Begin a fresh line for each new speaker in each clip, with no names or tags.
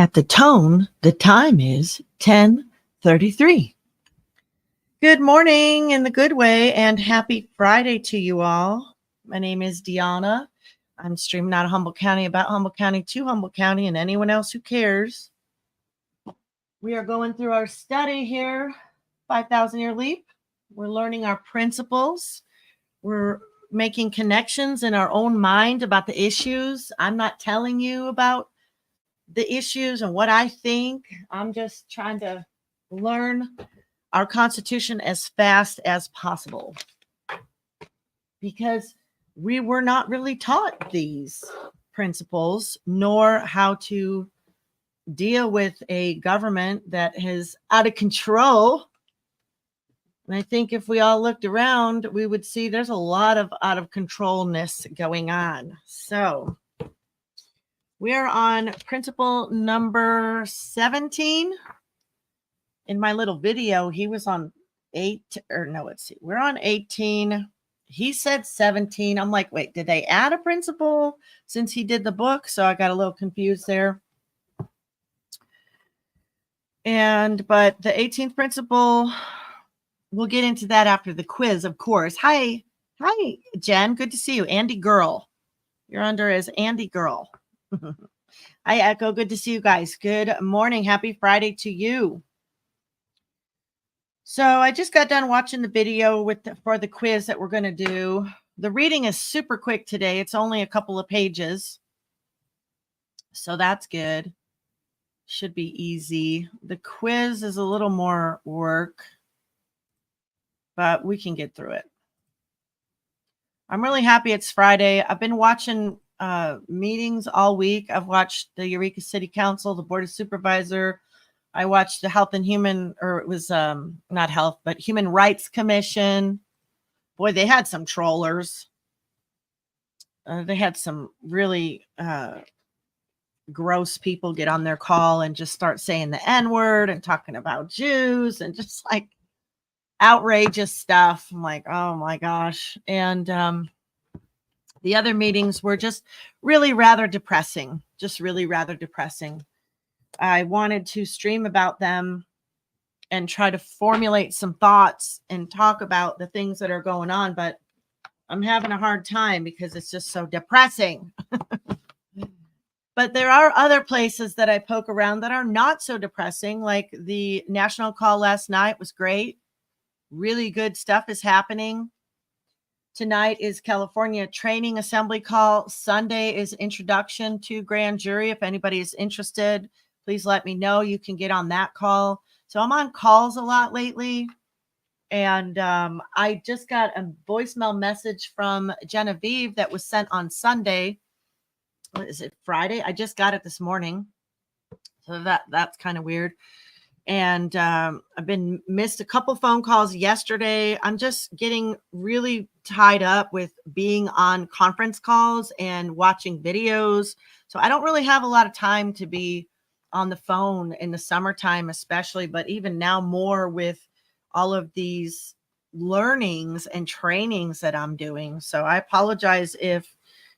At the tone, the time is 10:33. Good morning in the good way and happy Friday to you all. My name is Deanna. I'm streaming out of Humboldt County, about Humboldt County, to Humboldt County, and anyone else who cares. We are going through our study here, 5,000 Year Leap. We're learning our principles. We're making connections in our own mind about the issues. I'm not telling you about the issues and what I think. I'm just trying to learn our Constitution as fast as possible, because we were not really taught these principles, nor how to deal with a government that is out of control. And I think if we all looked around, we would see there's a lot of out of controlness going on. So we are on principle number 17. In my little video, he was on we're on 18. He said 17. I'm like, wait, did they add a principle since he did the book? So I got a little confused there. But the 18th principle, we'll get into that after the quiz, of course. Hi, Jen. Good to see you. Andy Girl. You're under as Andy Girl. Hi, Echo. Good to see you guys. Good morning. Happy Friday to you. So I just got done watching the video for the quiz that we're going to do. The reading is super quick today. It's only a couple of pages. So that's good. Should be easy. The quiz is a little more work, but we can get through it. I'm really happy it's Friday. I've been watching meetings all week. I've watched the Eureka City Council, the Board of Supervisor. I watched the Health and Human, or it was not Health, but Human Rights Commission. Boy, they had some trollers. They had some really gross people get on their call and just start saying the N-word and talking about Jews and just like outrageous stuff. I'm like, oh my gosh. And the other meetings were just really rather depressing. I wanted to stream about them and try to formulate some thoughts and talk about the things that are going on, but I'm having a hard time because it's just so depressing. But there are other places that I poke around that are not so depressing, like the national call last night was great. Really good stuff is happening. Tonight is California Training Assembly call. Sunday is introduction to grand jury. If anybody is interested, please let me know. You can get on that call. So I'm on calls a lot lately. And I just got a voicemail message from Genevieve that was sent on Sunday. What is it, Friday? I just got it this morning. So that's kind of weird. And I've missed a couple phone calls yesterday. I'm just getting really tied up with being on conference calls and watching videos. So I don't really have a lot of time to be on the phone in the summertime, especially, but even now more with all of these learnings and trainings that I'm doing. So I apologize if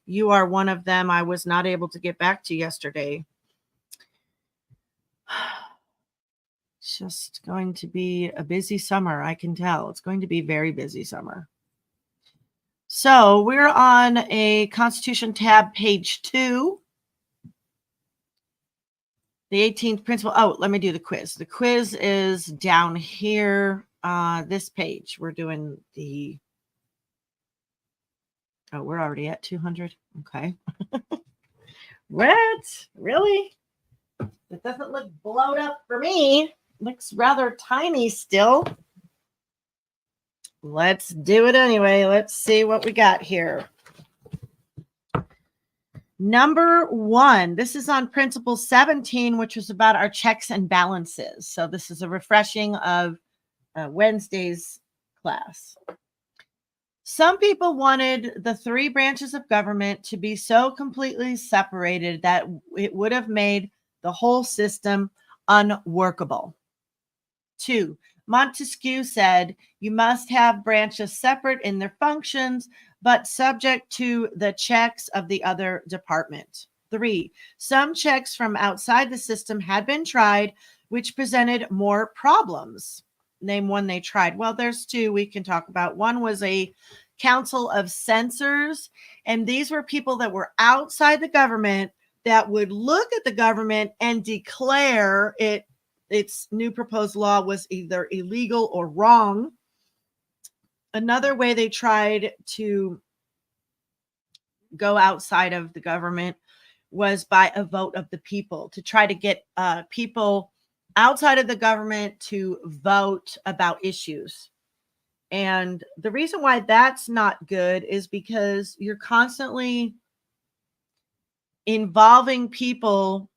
you are one of them I was not able to get back to yesterday. It's just going to be a busy summer. I can tell it's going to be a very busy summer. So we're on a Constitution tab, page 2. The 18th principle. Oh, let me do the quiz. The quiz is down here, this page. We're doing the... Oh, we're already at 200. Okay. What? Really? It doesn't look blowed up for me. Looks rather tiny still. Let's do it anyway. Let's see what we got here. Number 1, this is on principle 17, which was about our checks and balances. So this is a refreshing of Wednesday's class. Some people wanted the 3 branches of government to be so completely separated that it would have made the whole system unworkable. 2, Montesquieu said you must have branches separate in their functions, but subject to the checks of the other department. 3, some checks from outside the system had been tried, which presented more problems. Name one they tried. Well, there's two we can talk about. One was a council of censors, and these were people that were outside the government that would look at the government and declare its new proposed law was either illegal or wrong. Another way they tried to go outside of the government was by a vote of the people, to try to get people outside of the government to vote about issues. And the reason why that's not good is because you're constantly involving people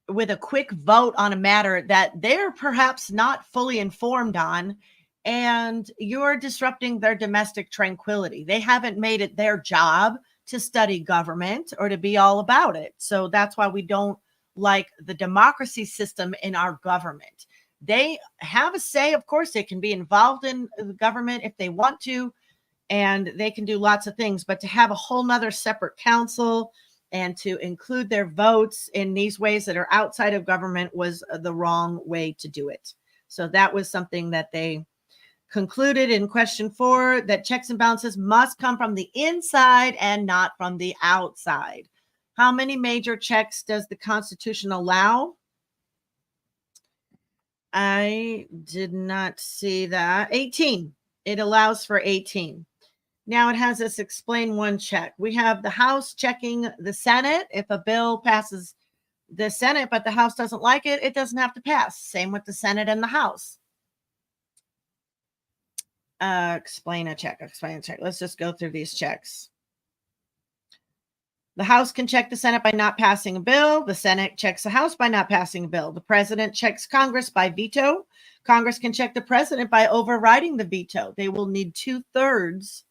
with a quick vote on a matter that they're perhaps not fully informed on, and you're disrupting their domestic tranquility. They haven't made it their job to study government or to be all about it. So that's why we don't like the democracy system in our government. They have a say. Of course, they can be involved in the government if they want to, and they can do lots of things, but to have a whole nother separate council and to include their votes in these ways that are outside of government was the wrong way to do it. So that was something that they concluded in question 4, that checks and balances must come from the inside and not from the outside. How many major checks does the Constitution allow? I did not see that. 18. It allows for 18. Now it has us explain one check. We have the House checking the Senate. If a bill passes the Senate, but the House doesn't like it, it doesn't have to pass. Same with the Senate and the House. Explain a check. Let's just go through these checks. The House can check the Senate by not passing a bill. The Senate checks the House by not passing a bill. The president checks Congress by veto. Congress can check the president by overriding the veto. They will need 2/3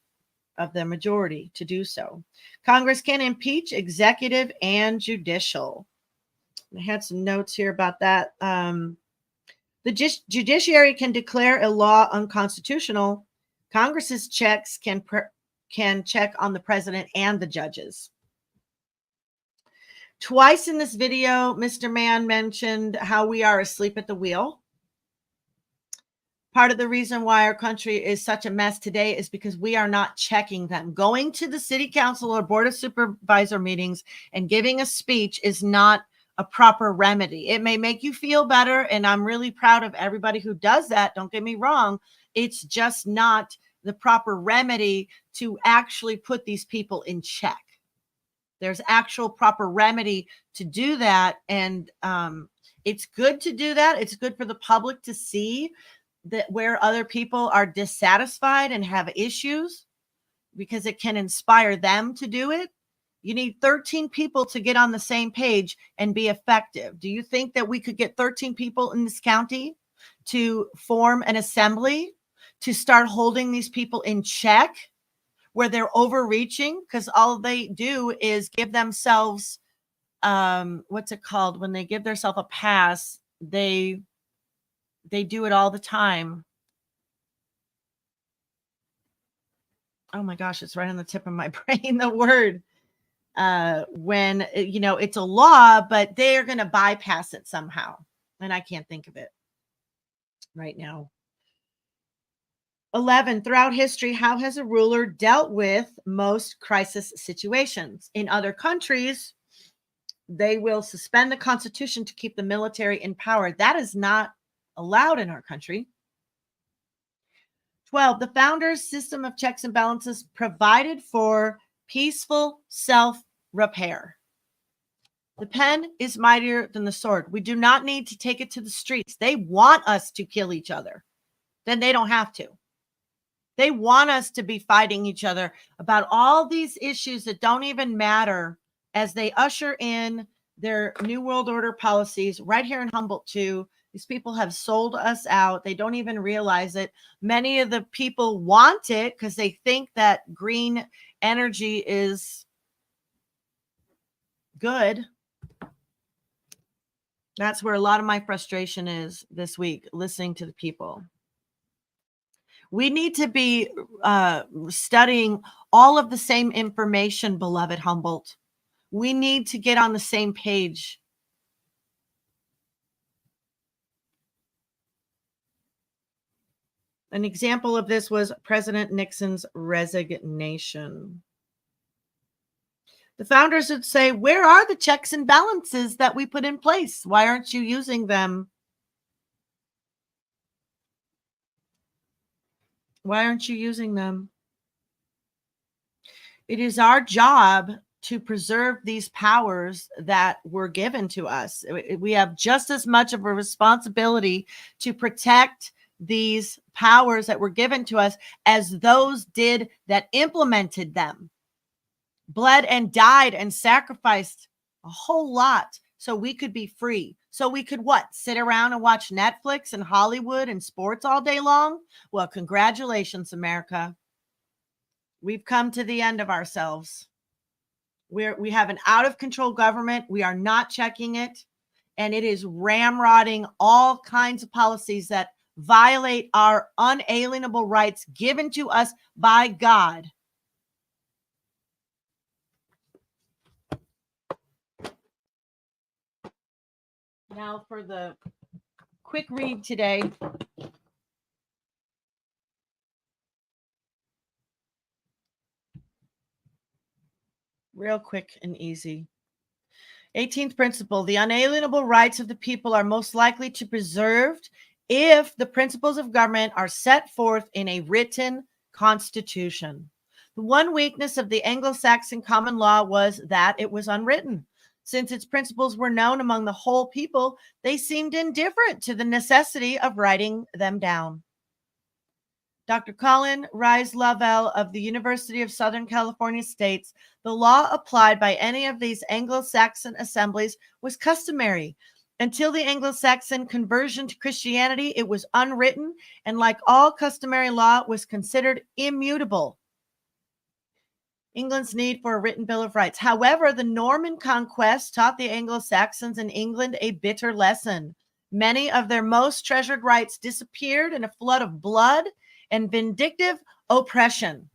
of the majority to do so. Congress can impeach executive and judicial. I had some notes here about that. The judiciary can declare a law unconstitutional. Congress's checks can check on the president and the judges. Twice in this video, Mr. Mann mentioned how we are asleep at the wheel. Part of the reason why our country is such a mess today is because we are not checking them. Going to the city council or board of supervisor meetings and giving a speech is not a proper remedy. It may make you feel better, and I'm really proud of everybody who does that. Don't get me wrong. It's just not the proper remedy to actually put these people in check. There's actual proper remedy to do that, and it's good to do that. It's good for the public to see that where other people are dissatisfied and have issues, because it can inspire them to do it. You need 13 people to get on the same page and be effective. Do you think that we could get 13 people in this county to form an assembly to start holding these people in check where they're overreaching? Because all they do is give themselves, what's it called? When they give themselves a pass, they do it all the time. Oh my gosh, it's right on the tip of my brain, the word. When, it's a law, but they're going to bypass it somehow. And I can't think of it right now. 11, throughout history, how has a ruler dealt with most crisis situations? In other countries, they will suspend the Constitution to keep the military in power. That is not allowed in our country. 12, the founders' system of checks and balances provided for peaceful self-repair. The pen is mightier than the sword. We do not need to take it to the streets. They want us to kill each other. Then they don't have to. They want us to be fighting each other about all these issues that don't even matter as they usher in their New World Order policies right here in Humboldt too. These people have sold us out. They don't even realize it. Many of the people want it because they think that green energy is good. That's where a lot of my frustration is this week, listening to the people. We need to be studying all of the same information, beloved Humboldt. We need to get on the same page. An example of this was President Nixon's resignation. The founders would say, where are the checks and balances that we put in place? Why aren't you using them? Why aren't you using them? It is our job to preserve these powers that were given to us. We have just as much of a responsibility to protect these powers that were given to us as those did that implemented them, bled and died and sacrificed a whole lot so we could be free. So we could what? Sit around and watch Netflix and Hollywood and sports all day long? Well, congratulations, America. We've come to the end of ourselves. We have an out of control government. We are not checking it. And it is ramrodding all kinds of policies that violate our unalienable rights given to us by God. Now for the quick read today. Real quick and easy. 18th principle, the unalienable rights of the people are most likely to be preserved if the principles of government are set forth in a written constitution. The one weakness of the Anglo-Saxon common law was that it was unwritten. Since its principles were known among the whole people, they seemed indifferent to the necessity of writing them down. Dr. Colin Rice Lavelle of the University of Southern California states, the law applied by any of these Anglo-Saxon assemblies was customary. Until the Anglo-Saxon conversion to Christianity, it was unwritten and, like all customary law, was considered immutable. England's need for a written Bill of Rights. However, the Norman conquest taught the Anglo-Saxons in England a bitter lesson. Many of their most treasured rights disappeared in a flood of blood and vindictive oppression.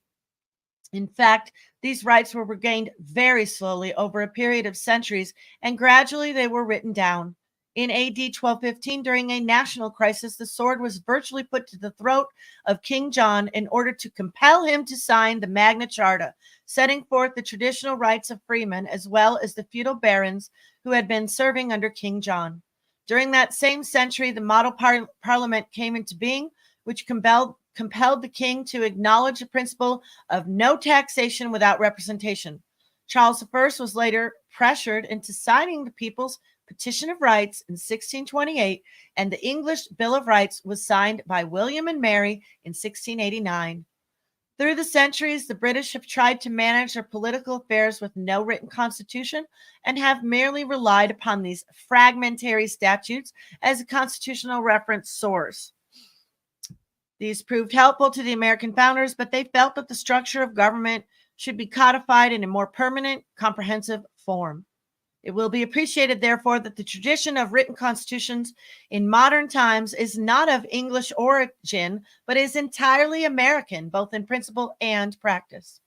In fact, these rights were regained very slowly over a period of centuries, and gradually they were written down. In AD 1215, during a national crisis, the sword was virtually put to the throat of King John in order to compel him to sign the Magna Charta, setting forth the traditional rights of freemen as well as the feudal barons who had been serving under King John. During that same century, the model parliament came into being, which compelled the king to acknowledge the principle of no taxation without representation. Charles I was later pressured into signing the People's Petition of Rights in 1628, and the English Bill of Rights was signed by William and Mary in 1689. Through the centuries, the British have tried to manage their political affairs with no written constitution and have merely relied upon these fragmentary statutes as a constitutional reference source. These proved helpful to the American founders, but they felt that the structure of government should be codified in a more permanent, comprehensive form. It will be appreciated, therefore, that the tradition of written constitutions in modern times is not of English origin, but is entirely American, both in principle and practice.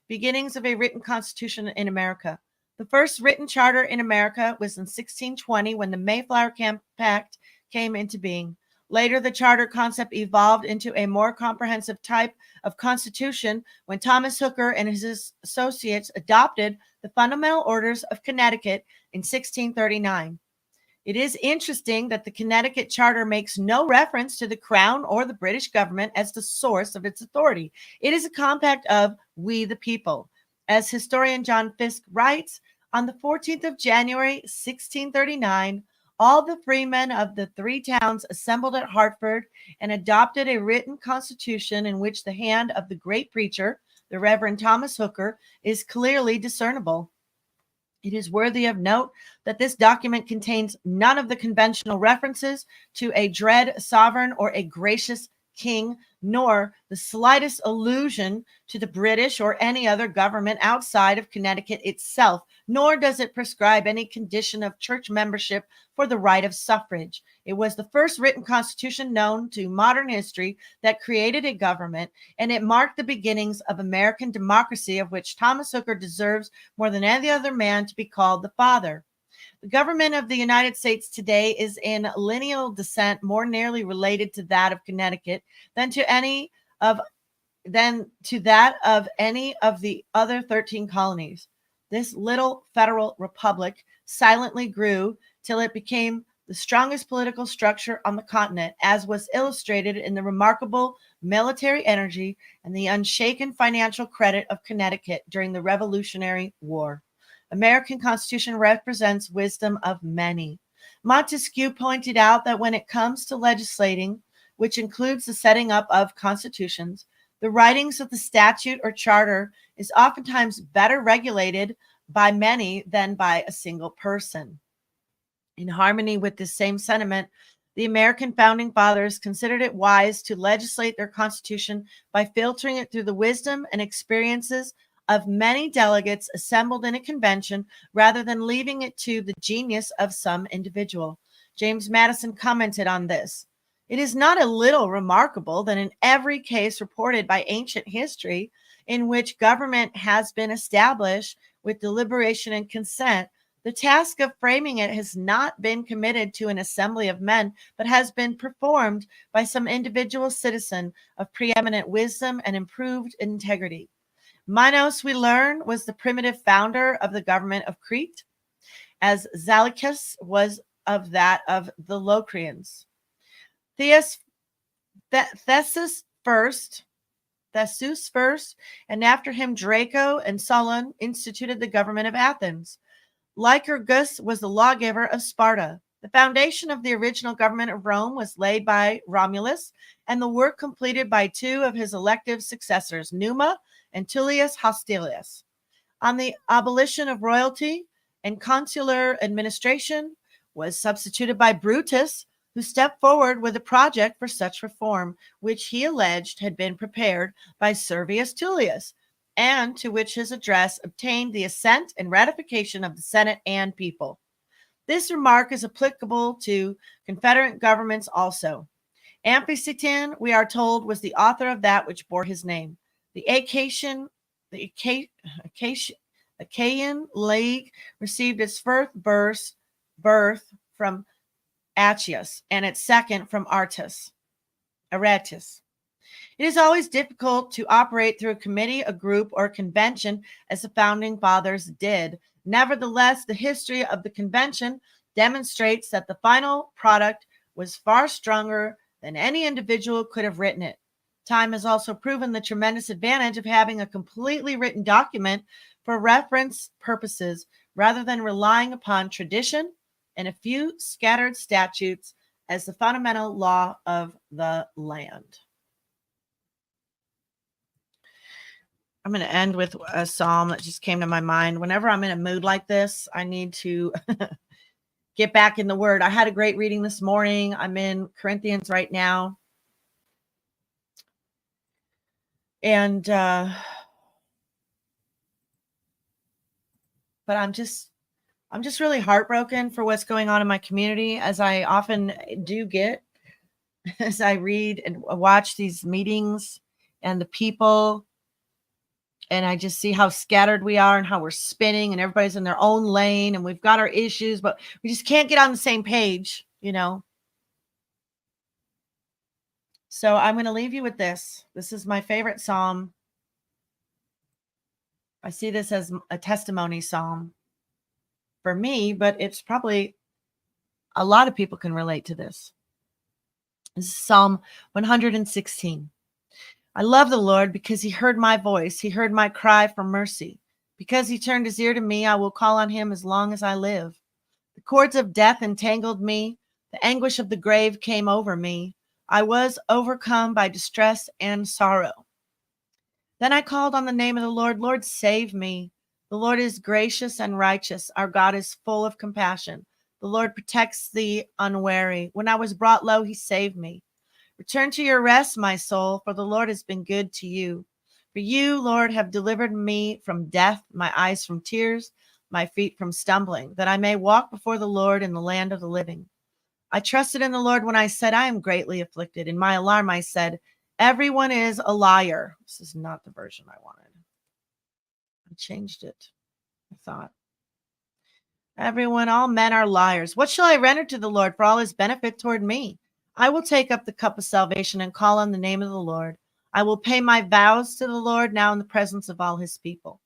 Beginnings of a written constitution in America. The first written charter in America was in 1620 when the Mayflower Pact came into being. Later, the charter concept evolved into a more comprehensive type of constitution when Thomas Hooker and his associates adopted the Fundamental Orders of Connecticut in 1639. It is interesting that the Connecticut Charter makes no reference to the Crown or the British government as the source of its authority. It is a compact of we the people. As historian John Fiske writes, on the 14th of January, 1639, all the freemen of the three towns assembled at Hartford and adopted a written constitution in which the hand of the great preacher, the Reverend Thomas Hooker, is clearly discernible. It is worthy of note that this document contains none of the conventional references to a dread sovereign or a gracious king, nor the slightest allusion to the British or any other government outside of Connecticut itself, nor does it prescribe any condition of church membership for the right of suffrage. It was the first written constitution known to modern history that created a government, and it marked the beginnings of American democracy, of which Thomas Hooker deserves more than any other man to be called the father. The government of the United States today is in lineal descent more nearly related to that of Connecticut than to that of any of the other 13 colonies. This little federal republic silently grew till it became the strongest political structure on the continent, as was illustrated in the remarkable military energy and the unshaken financial credit of Connecticut during the Revolutionary War. American Constitution represents wisdom of many. Montesquieu pointed out that when it comes to legislating, which includes the setting up of constitutions, the writings of the statute or charter is oftentimes better regulated by many than by a single person. In harmony with this same sentiment, the American founding fathers considered it wise to legislate their constitution by filtering it through the wisdom and experiences of many delegates assembled in a convention rather than leaving it to the genius of some individual. James Madison commented on this. It is not a little remarkable that in every case reported by ancient history in which government has been established with deliberation and consent, the task of framing it has not been committed to an assembly of men, but has been performed by some individual citizen of preeminent wisdom and improved integrity. Minos, we learn, was the primitive founder of the government of Crete, as Zaleucus was of that of the Locrians. Theseus first, and after him Draco and Solon instituted the government of Athens. Lycurgus was the lawgiver of Sparta. The foundation of the original government of Rome was laid by Romulus, and the work completed by two of his elective successors, Numa and Tullius Hostilius. On the abolition of royalty and consular administration was substituted by Brutus, who stepped forward with a project for such reform, which he alleged had been prepared by Servius Tullius, and to which his address obtained the assent and ratification of the Senate and people. This remark is applicable to Confederate governments also. Amphictyon, we are told, was the author of that which bore his name. The Achaean League received its first birth from Achaeus and its second from Aratus. It is always difficult to operate through a committee, a group, or a convention as the founding fathers did. Nevertheless, the history of the convention demonstrates that the final product was far stronger than any individual could have written it. Time has also proven the tremendous advantage of having a completely written document for reference purposes rather than relying upon tradition and a few scattered statutes as the fundamental law of the land. I'm going to end with a psalm that just came to my mind. Whenever I'm in a mood like this, I need to get back in the word. I had a great reading this morning. I'm in Corinthians right now. And, but I'm just really heartbroken for what's going on in my community, as I often do get as I read and watch these meetings and the people. And I just see how scattered we are and how we're spinning and everybody's in their own lane and we've got our issues, but we just can't get on the same page, you know? So I'm going to leave you with this. This is my favorite psalm. I see this as a testimony psalm for me, but it's probably a lot of people can relate to this. This is Psalm 116. I love the Lord because he heard my voice. He heard my cry for mercy. Because he turned his ear to me, I will call on him as long as I live. The cords of death entangled me. The anguish of the grave came over me. I was overcome by distress and sorrow. Then I called on the name of the Lord. Lord, save me. The Lord is gracious and righteous. Our God is full of compassion. The Lord protects the unwary. When I was brought low, he saved me. Return to your rest, my soul, for the Lord has been good to you. For you, Lord, have delivered me from death, my eyes from tears, my feet from stumbling, that I may walk before the Lord in the land of the living. I trusted in the Lord when I said, I am greatly afflicted. In my alarm, I said, everyone is a liar. This is not the version I wanted. I changed it, I thought. Everyone, all men are liars. What shall I render to the Lord for all his benefit toward me? I will take up the cup of salvation and call on the name of the Lord. I will pay my vows to the Lord now in the presence of all his people.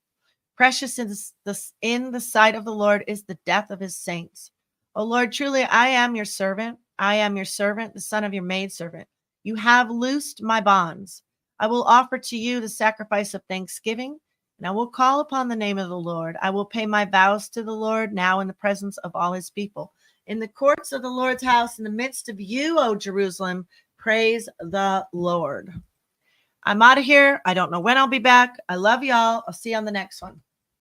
Precious in the sight of the Lord is the death of his saints. O Lord, truly I am your servant. I am your servant, the son of your maidservant. You have loosed my bonds. I will offer to you the sacrifice of thanksgiving, and I will call upon the name of the Lord. I will pay my vows to the Lord now in the presence of all his people. In the courts of the Lord's house, in the midst of you, O Jerusalem, praise the Lord. I'm out of here. I don't know when I'll be back. I love y'all. I'll see you on the next one.